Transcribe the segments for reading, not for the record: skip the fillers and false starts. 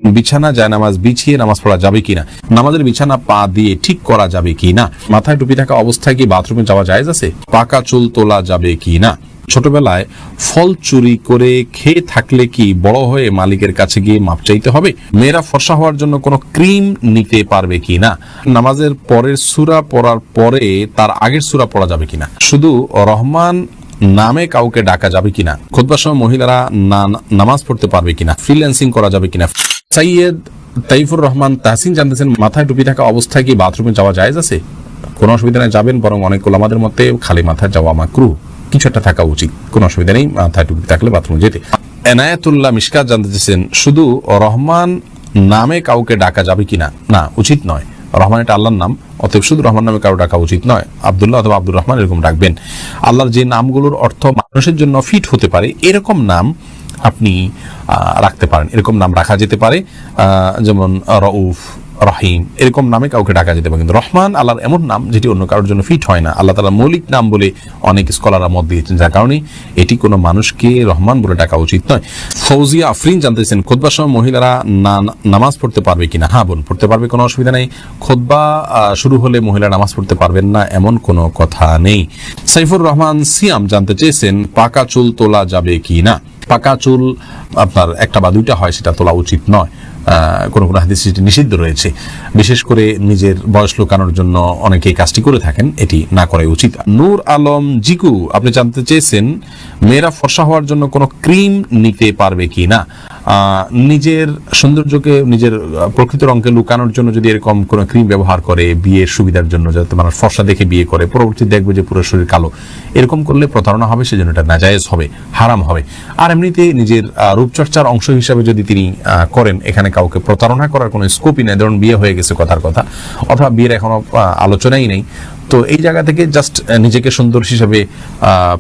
বিছানা জায়নামাজ বিছিয়ে নামাজ পড়া যাবে কিনা, নামাজের বিছানা পা দিয়ে ঠিক করা যাবে কিনা, মাথায় টুপি থাকা অবস্থায় কি বাথরুমে যাওয়া জায়েজ আছে, পাকা চুল তোলা যাবে কিনা, ছোটবেলায় ফল চুরি করে খেয়ে থাকলে কি বড় হয়ে মালিকের কাছে গিয়ে মাপ চাইতে হবে, মেয়েরা ফর্সা হওয়ার জন্য কোনো ক্রিম নিতে পারবে কিনা, নামাজের পরের সূরা পড়ার পরে তার আগের সূরা পড়া যাবে কিনা, শুধু রহমান নামে কাউকে ডাকা যাবে কিনা, খুতবার সময় মহিলারা নামাজ পড়তে পারবে কিনা, ফ্রিল্যান্সিং করা যাবে কিনা। সৈয়দ তাইফুর রহমান তাহসিন জানতেছেন, মাথায় টুপি থাকা অবস্থায় কি বাথরুমে যাওয়া জায়েজ আছে? কোনো অসুবিধা নেই, যাবেন, বরং অনেক ওলামাদের মতে খালি মাথায় যাওয়া মাকরুহ, কিছু একটা থাকা উচিত, কোনো অসুবিধা নেই মাথায় টুপি থাকলে বাথরুমে যেতে। এনায়েতুল্লাহ মিশকাত জানতেছেন, শুধু রহমান নামে কাউকে ডাকা যাবে কিনা? না, উচিত নয়। রহমান এটা আল্লাহর নাম, অতএব শুধু রহমান নামে কারো ডাকা উচিত নয়। আব্দুল্লাহ অথবা আব্দুর রহমান এরকম ডাকবেন। আল্লাহর যে নামগুলোর অর্থ মানুষের জন্য ফিট হতে পারে এরকম নাম আপনি রাখতে পারেন, এরকম নাম রাখা যেতে পারে, যেমন রউফ, রহিম, এরকম নামে কাউকে ডাকা যেতে পারে। কিন্তু রহমান আল্লাহর এমন নাম যেটি অন্য কারোর জন্য ফিট হয় না, আল্লাহ তাআলার মৌলিক নাম বলে অনেক স্কলাররা মত দিয়েছেন, যার কারণে এটি কোনো মানুষকে রহমান বলে ডাকা উচিত নয়। ফৌজিয়া আফরিন জানতেছেন, খুতবার সময় মহিলারা নামাজ পড়তে পারবে কিনা? হ্যাঁ বোন, পড়তে পারবে, কোনো অসুবিধা নেই। খুতবা শুরু হলে মহিলা নামাজ পড়তে পারবেন না এমন কোনো কথা নেই। সাইফুর রহমান সিয়াম জানতে চেয়েছেন, পাকা চুল তোলা যাবে কি না? পাকা চুল আপনার একটা বা দুইটা হয়, সেটা তোলা উচিত নয়। কোনো কোনো হাদিসে নিষিদ্ধ রয়েছে, বিশেষ করে নিজের বয়স লুকানোর জন্য অনেকে কাজটি করে থাকেন, এটি না করাই উচিত। নূর আলম জিকু আপনি জানতে চেয়েছেন, মেয়েরা ফর্সা হওয়ার জন্য কোনো ক্রিম নিতে পারবে কি না? নিজের সৌন্দর্যকে, নিজের প্রকৃত রঙকে লুকানোর জন্য যদি এরকম কোনো ক্রিম ব্যবহার করে বিয়ের সুবিধার জন্য, যাতে মানুষ ফর্সা দেখে বিয়ে করে, পরবর্তী দেখবে যে পুরো শরীর কালো, এরকম করলে প্রতারণা হবে, সেজন্য এটা নাজায়েজ হবে, হারাম হবে। আর এমনিতে নিজের রূপচর্চার অংশ হিসাবে যদি তিনি করেন, এখানে কাউকে প্রতারণা করার কোনো স্কোপই নেই। ধরুন বিয়ে হয়ে গেছে কথার কথা, অথবা বিয়ের এখনো আলোচনাই নেই, তো এই জায়গা থেকে জাস্ট নিজেকে সুন্দর হিসাবে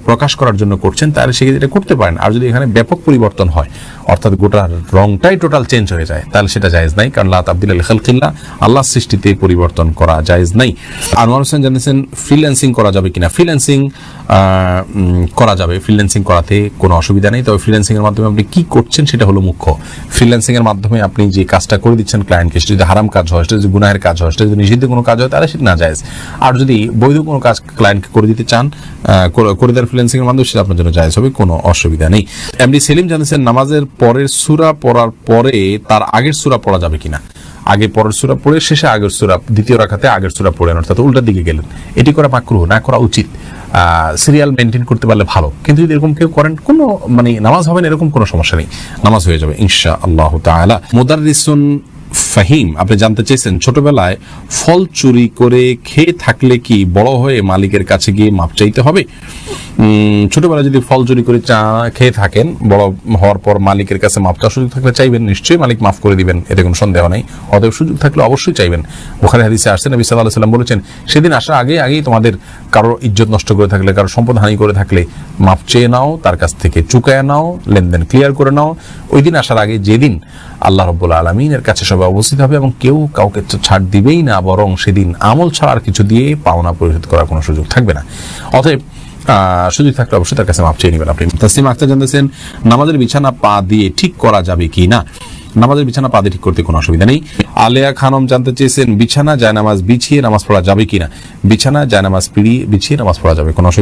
প্রকাশ করার জন্য করছেন, তাহলে সেক্ষেত্রে এটা করতে পারেন। আর যদি এখানে ব্যাপক পরিবর্তন হয়, অর্থাৎ গোটা রংটাই টোটাল চেঞ্জ হয়ে যায়, তাহলে সেটা জায়েজ নাই, কারণ লা তাবদিলা লিখালকিল্লাহ, আল্লাহর সৃষ্টিতে পরিবর্তন করা জায়েজ নাই। আনোয়ার হোসেন জানিয়েছেন, ফ্রিল্যান্সিং করা যাবে কিনা? ফ্রিল্যান্সিং করা যাবে, ফ্রিল্যান্সিং করাতে কোনো অসুবিধা নেই, তবে ফ্রিল্যান্সিং এর মাধ্যমে আপনি কি করছেন সেটা হলো মুখ্য। ফ্রিল্যান্সিং এর মাধ্যমে আপনি যে কাজটা করে দিচ্ছেন ক্লায়েন্টকে, সেটা যদি হারাম কাজ হয়, সেটা যদি গুনাহের কাজ হয়, সেটা যদি নিষিদ্ধ কোনো কাজ হয়, তাহলে সেটা না জায়েজ। আর যদি বৈধ কোনো কাজ ক্লায়েন্টকে করে দিতে চান, করে দেওয়ার ফ্রিল্যান্সিং এর মাধ্যমে, সেটা আপনার জন্য জায়েজ হবে, কোনো অসুবিধা নেই। এমডি সেলিম জানিয়েছেন, নামাজের পরের সূরা পড়ার পরে তার আগের সূরা পড়া যাবে কিনা? আগে পরের সূরা পড়ে শেষে আগের সূরা, দ্বিতীয় রাকাতে আগের সূরা পড়েন, অর্থাৎ উল্টার দিকে গেলেন, এটি করা মাকরুহ, না করা উচিত। সিরিয়াল মেনটেন করতে পারলে ভালো, কিন্তু যদি এরকম কেউ করেন, কোনো নামাজ হবে না এরকম কোনো সমস্যা নেই, নামাজ হয়ে যাবে ইনশাআল্লাহ তাআলা। মুদাররিসুন ফাহিম আপনি জানতে চেয়েছেন, ছোটবেলায় ফল চুরি করে খেয়ে থাকলে কি বড় হয়ে মালিকের কাছে গিয়ে মাপ চাইতে হবে? ছোটবেলায় যদি ফল চুরি করে খেয়ে থাকেন, বড় হওয়ার পর মালিকের কাছে মাপ চাওয়ার সুযোগ থাকলে চাইবেন, নিশ্চয়ই মালিক মাফ করে দিবেন, এতে কোনো সন্দেহ নেই। অতএব সুযোগ থাকলে অবশ্যই চাইবেন। বুখারী হাদিসে আসছে, নবী সাল্লাল্লাহু আলাইহি ওয়াসাল্লাম বলেছেন, সেদিন আসার আগেই তোমাদের কারোর ইজ্জত নষ্ট করে থাকলে, কারোর সম্পদ হানি করে থাকলে মাপ চেয়ে নাও, তার কাছ থেকে চুকায় নাও, লেনদেন ক্লিয়ার করে নাও। ওই দিন আসার আগে, যেদিন আল্লাহ রাব্বুল আলামিনের কাছে সবাই উপস্থিত হবে এবং কেউ কাউকে ছাড় দিবেই না, বরং সেদিন আমল ছাড়া আর কিছু দিয়ে পাওনা পরিশোধ করার কোনো সুযোগ থাকবে না। অতএব সুযোগ থাকলে অবশ্যই তার কাছে মাপ চেয়ে নেবেন আপনি। তাসলিমা আক্তার জানতেছেন, নামাজের বিছানা পা দিয়ে ঠিক করা যাবে কি না? নামাজের বিছানা পা দিয়ে ঠিক করতে কোনো অসুবিধা নেই। আলেয়া খানম জানতে চেয়েছেন, বিছানা জায়নামাজ বিছিয়ে নামাজ পড়া যাবে কিনা? বিছানা জায়নামাজ বিছিয়ে নামাজ পড়া যাবে, কোনো অসুবিধা